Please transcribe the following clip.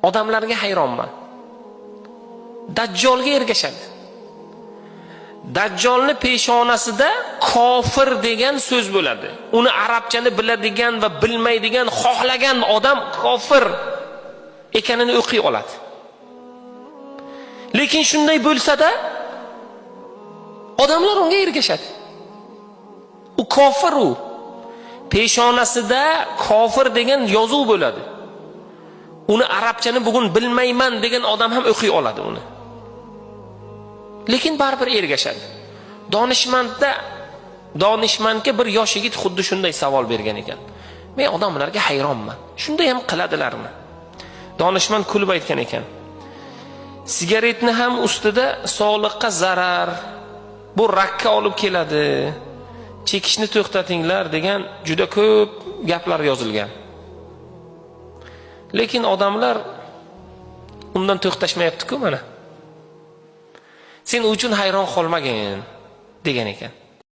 Odamlarga hayronman. Dajjolga ergashadi. Dajjolni peshonasida kofir degan so'z bo'ladi. Uni arabchani biladigan va bilmaydigan, xohlagan odam kofir ekanini o'qiy oladi. Lekin shunday bo'lsa-da, odamlar unga ergashadi. U kofir u. Peshonasida kofir degan yozuv bo'ladi. Uni arabchani bugun bilmayman degan odam ham o'qiy oladi uni. Lekin baribir ergashadi. Donishmandga bir yosh yigit xuddi shunday savol bergan ekan. Men odamlarga hayronman. Shunday ham qiladilarmi? Donishmand kulib aytgan ekan. Sigaretni ham ustida sog'liqqa zarar, bu rakka olib keladi, chekishni to'xtatinglar degan juda ko'p gaplar yozilgan. Lekin odamlar undan to'xtashmayapti-ku mana. Sen uchun hayron qolmagin degan ekan.